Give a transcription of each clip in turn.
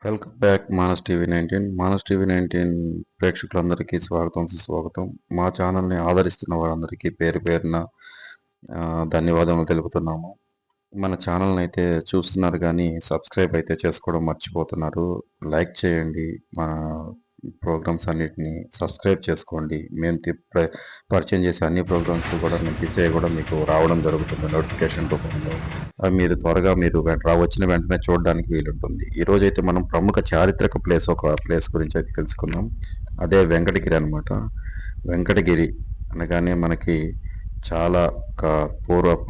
Welcome back Manas TV 19. Manas TV 19 ప్రేక్షకులందరికీ స్వాగతం సుస్వాగతం. మా ఛానల్ని ఆదరిస్తున్న వారందరికీ పేరు పేరున ధన్యవాదములు తెలుపుతున్నాము. మన ఛానల్ని అయితే చూస్తున్నారు కానీ సబ్స్క్రైబ్ అయితే చేసుకోవడం మర్చిపోతున్నారు. లైక్ చేయండి, మా ప్రోగ్రామ్స్ అన్నిటిని సబ్స్క్రైబ్ చేసుకోండి. మేము పరిచయం చేసే అన్ని ప్రోగ్రామ్స్ కూడా మేము తీసే కూడా మీకు రావడం జరుగుతుంది నోటిఫికేషన్ రూపంలో. అవి మీరు త్వరగా వచ్చిన వెంటనే చూడడానికి వీలుంటుంది. ఈరోజు అయితే మనం ప్రముఖ చారిత్రక ఒక ప్లేస్ గురించి అయితే తెలుసుకుందాం. అదే వెంకటగిరి అనమాట. వెంకటగిరి అనగానే మనకి చాలా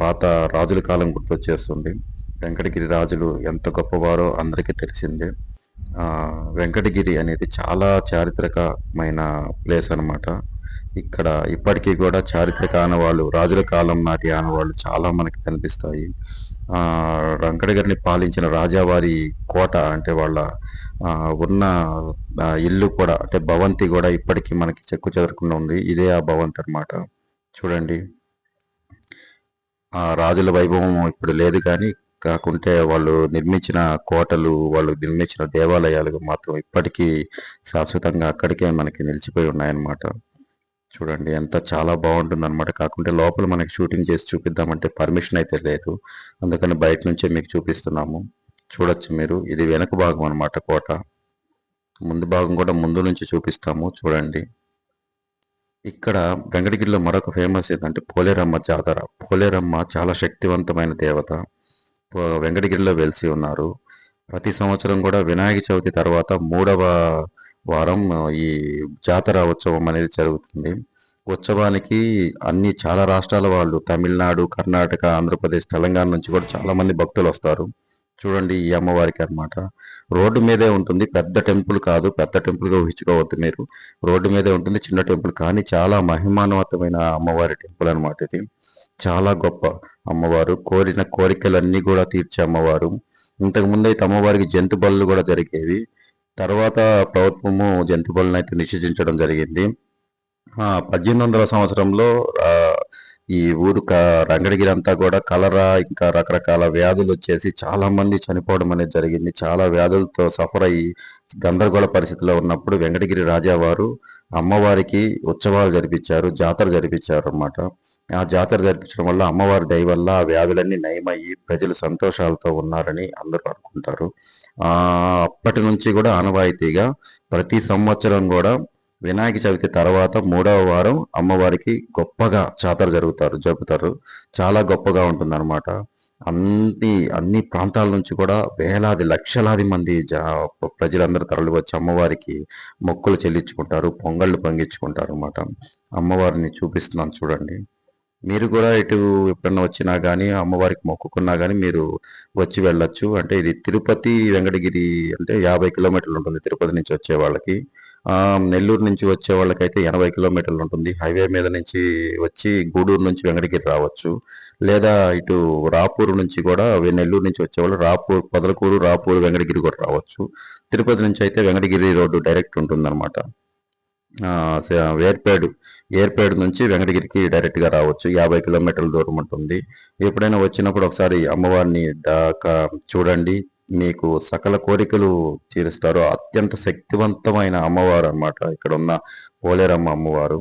పాత రాజుల కాలం గుర్తొచ్చేస్తుంది. వెంకటగిరి రాజులు ఎంత గొప్పవారో అందరికీ తెలిసిందే. వెంకటగిరి అనేది చాలా చారిత్రకమైన ప్లేస్ అనమాట. ఇక్కడ ఇప్పటికీ కూడా చారిత్రక ఆనవాళ్ళు, రాజుల కాలం నాటి ఆనవాళ్ళు చాలా మనకి కనిపిస్తాయి. వెంకటగిరిని పాలించిన రాజావారి కోట అంటే వాళ్ళ ఉన్న ఇల్లు కూడా అంటే భవంతి కూడా ఇప్పటికీ మనకి చెక్కు చెదరకుండా ఉంది. ఇదే ఆ భవంతి అనమాట. చూడండి, రాజుల వైభవం ఇప్పుడు లేదు, కానీ కాకుంటే వాళ్ళు నిర్మించిన కోటలు, వాళ్ళు నిర్మించిన దేవాలయాలు మాత్రం ఇప్పటికీ శాశ్వతంగా అక్కడికే మనకి నిలిచిపోయి ఉన్నాయన్నమాట. చూడండి ఎంత చాలా బాగుంటుంది అనమాట. కాకుంటే లోపల మనకి షూటింగ్ చేసి చూపిద్దామంటే పర్మిషన్ అయితే లేదు, అందుకని బయట నుంచే మీకు చూపిస్తున్నాము. చూడొచ్చు మీరు, ఇది వెనక భాగం అనమాట కోట. ముందు భాగం కూడా ముందు నుంచి చూపిస్తాము చూడండి. ఇక్కడ వెంకటగిరిలో మరొక ఫేమస్ ఏంటంటే పోలేరమ్మ జాతర. పోలేరమ్మ చాలా శక్తివంతమైన దేవత. వెంకటగిరిలో వెలిసి ఉన్నారు. ప్రతి సంవత్సరం కూడా వినాయక చవితి తర్వాత 3వ వారం ఈ జాతర ఉత్సవం అనేది జరుగుతుంది. ఉత్సవానికి చాలా రాష్ట్రాల వాళ్ళు, తమిళనాడు, కర్ణాటక, ఆంధ్రప్రదేశ్, తెలంగాణ నుంచి కూడా చాలా మంది భక్తులు వస్తారు. చూడండి ఈ అమ్మవారికి అనమాట. రోడ్డు మీదే ఉంటుంది, పెద్ద టెంపుల్ కాదు, పెద్ద టెంపుల్గా ఊహించుకోవద్దు మీరు. రోడ్డు మీదే ఉంటుంది, చిన్న టెంపుల్, కానీ చాలా మహిమాన్వితమైన అమ్మవారి టెంపుల్ అనమాట ఇది. చాలా గొప్ప అమ్మవారు. కోరిన కోరికలన్నీ కూడా తీర్చే అమ్మవారు. ఇంతకుముందు అయితే అమ్మవారికి జంతు బలులు కూడా జరిగేవి. తర్వాత ప్రభుత్వము జంతు బలులను అయితే నిషేధించడం జరిగింది. 1800 సంవత్సరంలో ఈ ఊరు వెంకటగిరి అంతా కూడా కలరా ఇంకా రకరకాల వ్యాధులు వచ్చేసి చాలా మంది చనిపోవడం అనేది జరిగింది. చాలా వ్యాధులతో సఫర్ అయ్యి గందరగోళ పరిస్థితిలో ఉన్నప్పుడు వెంకటగిరి రాజావారు అమ్మవారికి ఉత్సవాలు జరిపించారు, జాతర జరిపించారు అన్నమాట. ఆ జాతర జరిపించడం వల్ల అమ్మవారి దయ వల్ల ఆ వ్యాధులన్నీ నయమయ్యి ప్రజలు సంతోషాలతో ఉన్నారని అందరూ అనుకుంటారు. అప్పటి నుంచి కూడా ఆనవాయితీగా ప్రతి సంవత్సరం కూడా వినాయక చవితి తర్వాత 3వ వారం అమ్మవారికి గొప్పగా జాతర జరుపుతారు. చాలా గొప్పగా ఉంటుందన్నమాట. అన్ని ప్రాంతాల నుంచి కూడా వేలాది లక్షలాది మంది ప్రజలందరూ తరలి వచ్చి అమ్మవారికి మొక్కులు చెల్లించుకుంటారు, పొంగళ్ళు పొంగించుకుంటారు అన్నమాట. అమ్మవారిని చూపిస్తున్నాను చూడండి. మీరు కూడా ఇటు ఎప్పుడన్నా వచ్చినా కానీ అమ్మవారికి మొక్కుకున్నా కానీ మీరు వచ్చి వెళ్ళొచ్చు. అంటే ఇది తిరుపతి వెంకటగిరి అంటే 50 కిలోమీటర్లు ఉంటుంది తిరుపతి నుంచి వచ్చే వాళ్ళకి. నెల్లూరు నుంచి వచ్చే వాళ్ళకైతే 80 కిలోమీటర్లు ఉంటుంది. హైవే మీద నుంచి వచ్చి గూడూరు నుంచి వెంకటగిరి రావచ్చు. లేదా ఇటు రాపూరు నుంచి కూడా నెల్లూరు నుంచి వచ్చేవాళ్ళు పొదలకూరు, రాపూరు, వెంకటగిరి కూడా రావచ్చు. తిరుపతి నుంచి అయితే వెంకటగిరి రోడ్డు డైరెక్ట్ ఉంటుందన్నమాట. ఏర్పేడు నుంచి వెంకటగిరికి డైరెక్ట్గా రావచ్చు. 50 కిలోమీటర్ల దూరం ఉంటుంది. ఎప్పుడైనా వచ్చినప్పుడు ఒకసారి అమ్మవారిని చూడండి, మీకు సకల కోరికలు తీరుస్తారు. అత్యంత శక్తివంతమైన అమ్మవారు అనమాట ఇక్కడ ఉన్న పోలేరమ్మ అమ్మవారు.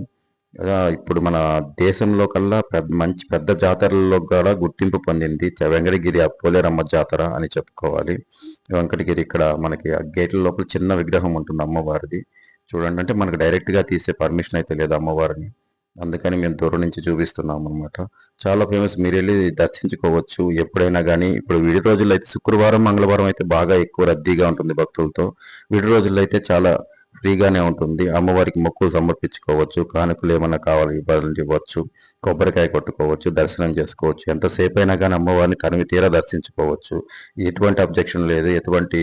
ఇప్పుడు మన దేశంలో కల్లా మంచి పెద్ద జాతరల్లో కూడా గుర్తింపు పొందింది వెంకటగిరి పోలేరమ్మ జాతర అని చెప్పుకోవాలి. వెంకటగిరి ఇక్కడ మనకి ఆ గేట్ల లోపల చిన్న విగ్రహం ఉంటుంది అమ్మవారిది. చూడండి, అంటే మనకు డైరెక్ట్గా తీసే పర్మిషన్ అయితే లేదు అమ్మవారిని, అందుకని మేము దూరం నుంచి చూపిస్తున్నాం అనమాట. చాలా ఫేమస్, మీరు వెళ్ళి దర్శించుకోవచ్చు ఎప్పుడైనా కానీ. ఇప్పుడు విడి రోజుల్లో అయితే శుక్రవారం, మంగళవారం అయితే బాగా ఎక్కువ రద్దీగా ఉంటుంది భక్తులతో. విడి రోజుల్లో అయితే చాలా ఫ్రీగానే ఉంటుంది. అమ్మవారికి మొక్కులు సమర్పించుకోవచ్చు, కానుకలు ఏమన్నా కావాలి ఇవ్వచ్చు, కొబ్బరికాయ కొట్టుకోవచ్చు, దర్శనం చేసుకోవచ్చు. ఎంతసేపు అయినా కానీ అమ్మవారిని కనివి తీరా దర్శించుకోవచ్చు. ఎటువంటి అబ్జెక్షన్ లేదు, ఎటువంటి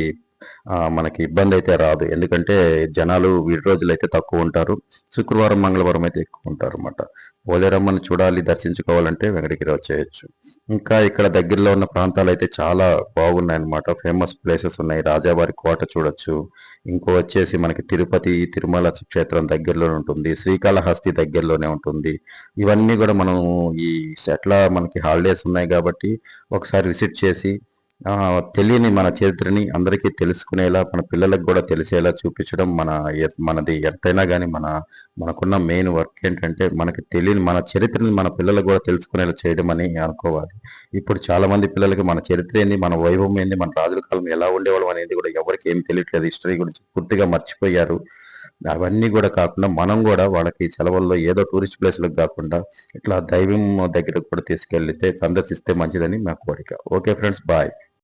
మనకి ఇబ్బంది అయితే రాదు. ఎందుకంటే జనాలు వీడి రోజులు అయితే తక్కువ ఉంటారు, శుక్రవారం, మంగళవారం అయితే ఎక్కువ ఉంటారు అన్నమాట. పోలేరమ్మని చూడాలి, దర్శించుకోవాలంటే వెంకటగిరి వచ్చేయచ్చు. ఇంకా ఇక్కడ దగ్గరలో ఉన్న ప్రాంతాలు అయితే చాలా బాగున్నాయి అన్నమాట. ఫేమస్ ప్లేసెస్ ఉన్నాయి. రాజావారి కోట చూడొచ్చు. ఇంకో వచ్చేసి మనకి తిరుపతి, తిరుమల క్షేత్రం దగ్గరలోనే ఉంటుంది. శ్రీకాళహస్తి దగ్గరలోనే ఉంటుంది. ఇవన్నీ కూడా మనం ఈ సెట్ల మనకి హాలిడేస్ ఉన్నాయి కాబట్టి ఒకసారి విజిట్ చేసి తెలియని మన చరిత్రని అందరికీ తెలుసుకునేలా, మన పిల్లలకు కూడా తెలిసేలా చూపించడం మనది ఎంతైనా గాని మనకున్న మెయిన్ వర్క్ ఏంటంటే, మనకి తెలియని మన చరిత్రని మన పిల్లలకు కూడా తెలుసుకునేలా చేయడం అని అనుకోవాలి. ఇప్పుడు చాలామంది పిల్లలకి మన చరిత్ర ఏంది, మన వైభవం ఏంది, మన రాజుల కాలం ఎలా ఉండేవాళ్ళం అనేది కూడా ఎవరికీ ఏమి తెలియట్లేదు. హిస్టరీ గురించి పూర్తిగా మర్చిపోయారు. అవన్నీ కూడా కాకుండా మనం కూడా వాళ్ళకి సెలవుల్లో ఏదో టూరిస్ట్ ప్లేస్‌లకు గాకుండా, ఇట్లా దైవం దగ్గరకు కూడా తీసుకెళ్ళితే సందర్శిస్తే మంచిదని నా కోరిక. Okay friends. బాయ్.